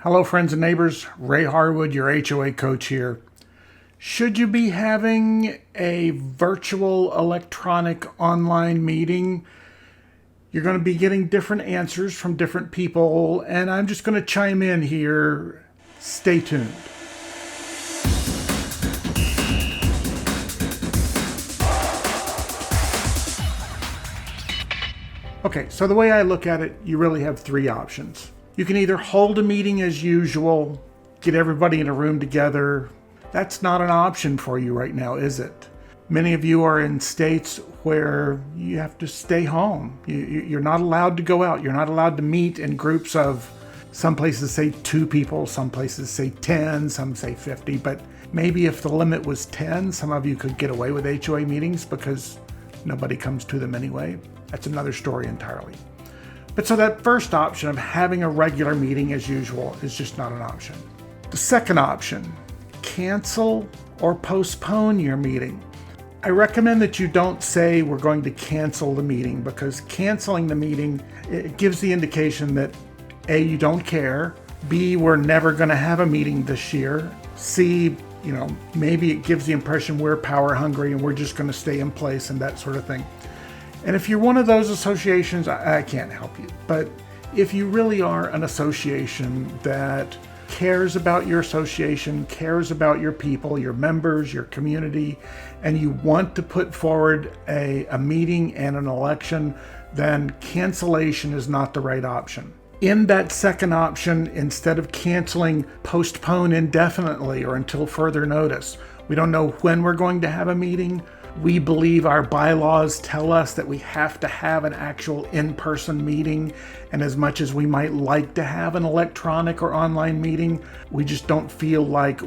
Hello, friends and neighbors. Ray Harwood, your HOA coach here. Should you be having a virtual electronic online meeting? You're going to be getting different answers from different people, and I'm just going to chime in here. Stay tuned. Okay, so the way I look at it, you really have three options. You can either hold a meeting as usual, get everybody in a room together. That's not an option for you right now, is it? Many of you are in states where you have to stay home. You're not allowed to go out. You're not allowed to meet in groups of, some places say 2 people, some places say 10, some say 50. But maybe if the limit was 10, some of you could get away with HOA meetings because nobody comes to them anyway. That's another story entirely. But so that first option of having a regular meeting as usual is just not an option. The second option, cancel or postpone your meeting. I recommend that you don't say we're going to cancel the meeting, because canceling the meeting, it gives the indication that A, you don't care, B, we're never going to have a meeting this year, C, maybe it gives the impression we're power hungry and we're just going to stay in place and that sort of thing. And if you're one of those associations, I can't help you. But if you really are an association that cares about your association, cares about your people, your members, your community, and you want to put forward a meeting and an election, then cancellation is not the right option. In that second option, instead of canceling, postpone indefinitely or until further notice. We don't know when we're going to have a meeting. We believe our bylaws tell us that we have to have an actual in-person meeting, and as much as we might like to have an electronic or online meeting, we just don't feel like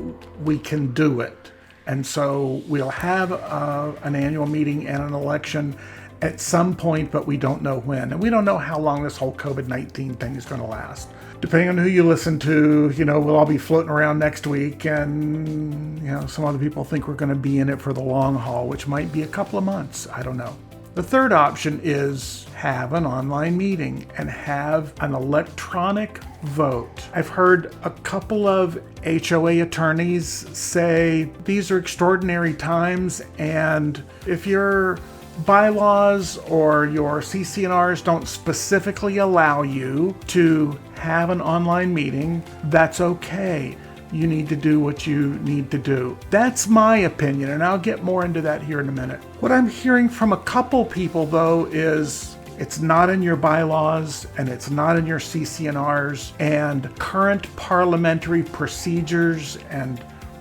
we can do it. And so we'll have an annual meeting and an election at some point, but we don't know when. And we don't know how long this whole COVID-19 thing is going to last. Depending on who you listen to, we'll all be floating around next week, and some other people think we're going to be in it for the long haul, which might be a couple of months. I don't know. The third option is have an online meeting and have an electronic vote. I've heard a couple of HOA attorneys say these are extraordinary times, and if your bylaws or your CC&Rs don't specifically allow you to have an online meeting, that's okay. You need to do what you need to do. That's my opinion, and I'll get more into that here in a minute. What I'm hearing from a couple people, though, is it's not in your bylaws and it's not in your CC&Rs, and current parliamentary procedures and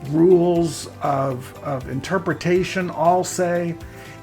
rules of interpretation all say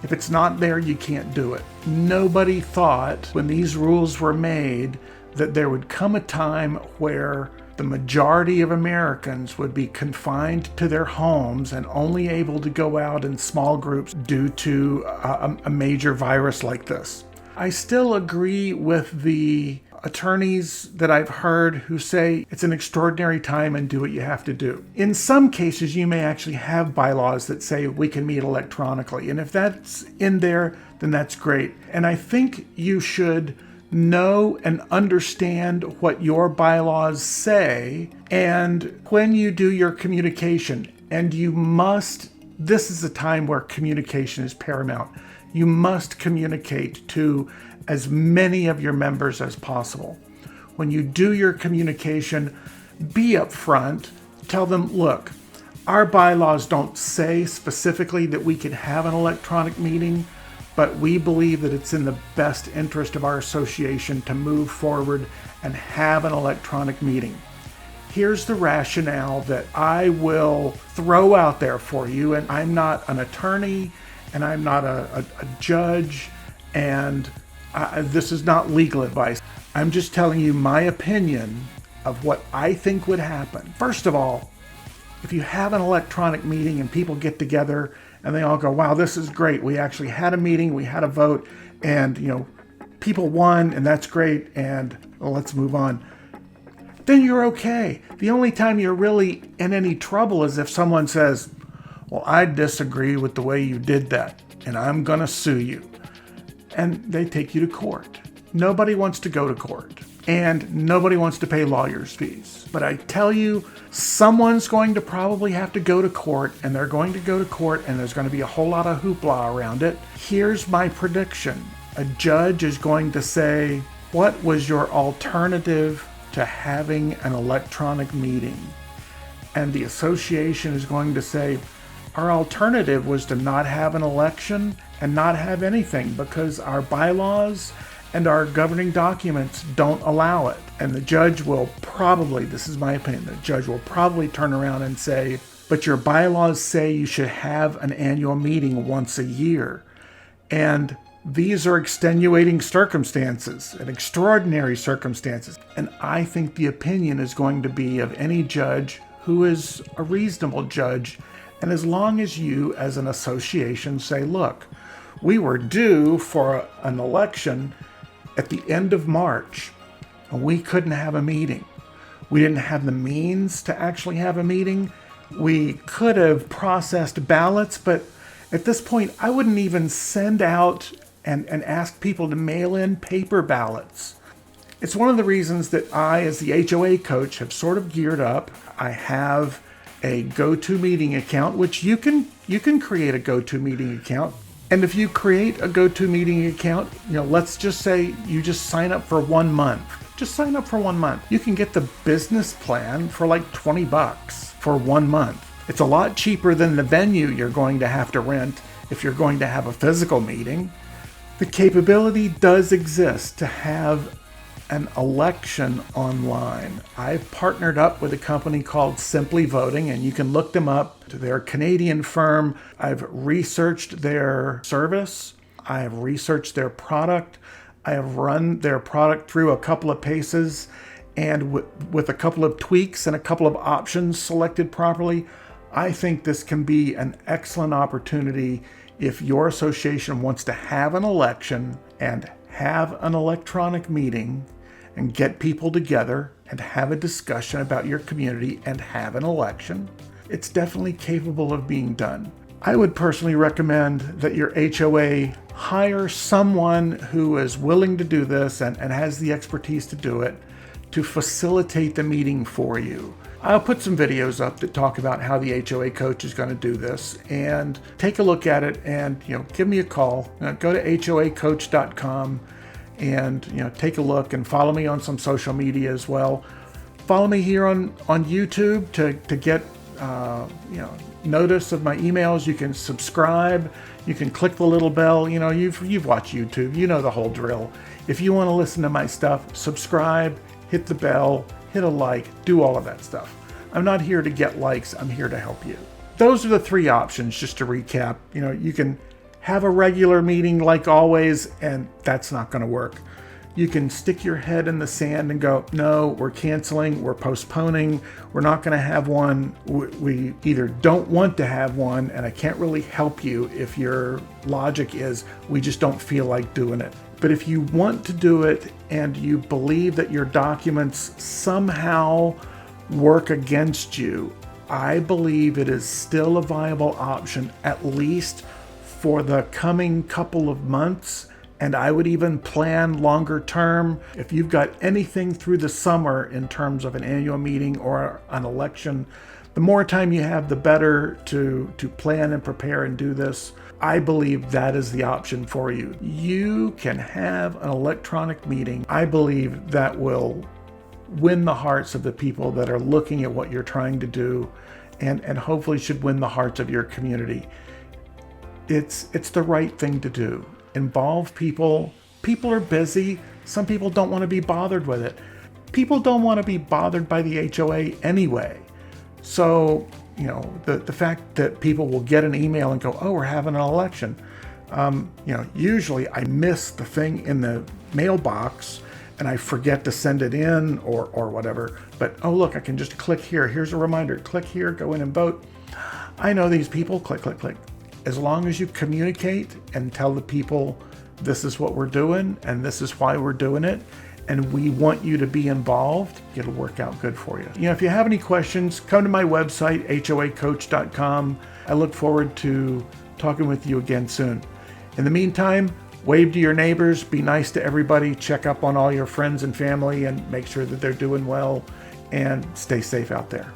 if it's not there, you can't do it. Nobody thought when these rules were made that there would come a time where the majority of Americans would be confined to their homes and only able to go out in small groups due to a major virus like this. I still agree with the attorneys that I've heard who say it's an extraordinary time and do what you have to do. In some cases, you may actually have bylaws that say we can meet electronically. And if that's in there, then that's great. And I think you should know and understand what your bylaws say. And when you do your communication, and this is a time where communication is paramount. You must communicate to as many of your members as possible. When you do your communication, be upfront. Tell them, look, our bylaws don't say specifically that we can have an electronic meeting, but we believe that it's in the best interest of our association to move forward and have an electronic meeting. Here's the rationale that I will throw out there for you, and I'm not an attorney, and I'm not a judge, and this is not legal advice. I'm just telling you my opinion of what I think would happen. First of all, if you have an electronic meeting and people get together and they all go, wow, this is great. We actually had a meeting, we had a vote, and people won, and that's great, and let's move on. Then you're okay. The only time you're really in any trouble is if someone says, well, I disagree with the way you did that, and I'm going to sue you. And they take you to court. Nobody wants to go to court. and nobody wants to pay lawyers' fees. But I tell you, someone's going to probably have to go to court, and they're going to go to court, and there's going to be a whole lot of hoopla around it. Here's my prediction. A judge is going to say, what was your alternative to having an electronic meeting? And the association is going to say, our alternative was to not have an election and not have anything because our bylaws and our governing documents don't allow it. And the judge will probably, this is my opinion, the judge will probably turn around and say, but your bylaws say you should have an annual meeting once a year. And these are extenuating circumstances and extraordinary circumstances. And I think the opinion is going to be of any judge who is a reasonable judge. And as long as you as an association say, look, we were due for an election at the end of March, and we couldn't have a meeting. We didn't have the means to actually have a meeting. We could have processed ballots, but at this point, I wouldn't even send out and ask people to mail in paper ballots. It's one of the reasons that I, as the HOA coach, have sort of geared up. I have a GoToMeeting account, which you can create a GoToMeeting account. And if you create a GoToMeeting account, let's just say you just sign up for 1 month. Just sign up for 1 month. You can get the business plan for like $20 for 1 month. It's a lot cheaper than the venue you're going to have to rent if you're going to have a physical meeting. The capability does exist to have an election online. I've partnered up with a company called Simply Voting, and you can look them up. They're a Canadian firm. I've researched their service. I have researched their product. I have run their product through a couple of paces, and with a couple of tweaks and a couple of options selected properly, I think this can be an excellent opportunity if your association wants to have an election and have an electronic meeting and get people together and have a discussion about your community and have an election. It's definitely capable of being done. I would personally recommend that your HOA hire someone who is willing to do this and has the expertise to do it to facilitate the meeting for you. I'll put some videos up that talk about how the HOA coach is going to do this, and take a look at it and give me a call. Go to HOAcoach.com and take a look and follow me on some social media as well. Follow me here on YouTube to get notice of my emails. You can subscribe. You can click the little bell. You've watched YouTube. You know the whole drill. If you want to listen to my stuff, subscribe, hit the bell, hit a like, do all of that stuff. I'm not here to get likes. I'm here to help you. Those are the 3 options, just to recap. You can have a regular meeting like always, and that's not going to work. You can stick your head in the sand and go, no, we're canceling, we're postponing, we're not going to have one. We either don't want to have one, and I can't really help you if your logic is we just don't feel like doing it. But if you want to do it and you believe that your documents somehow work against you, I believe it is still a viable option, at least for the coming couple of months. And I would even plan longer term. If you've got anything through the summer in terms of an annual meeting or an election, the more time you have, the better to plan and prepare and do this. I believe that is the option for you. You can have an electronic meeting. I believe that will win the hearts of the people that are looking at what you're trying to do, and hopefully should win the hearts of your community. It's the right thing to do. Involve people. People are busy. Some people don't want to be bothered with it. People don't want to be bothered by the HOA anyway. So, the fact that people will get an email and go, oh, we're having an election. Usually I miss the thing in the mailbox and I forget to send it in or whatever. But, oh, look, I can just click here. Here's a reminder. Click here, go in and vote. I know these people. Click, click, click. As long as you communicate and tell the people this is what we're doing and this is why we're doing it, and we want you to be involved, it'll work out good for you. If you have any questions, come to my website, HOAcoach.com. I look forward to talking with you again soon. In the meantime, Wave to your neighbors, be nice to everybody, check up on all your friends and family, and make sure that they're doing well, and stay safe out there.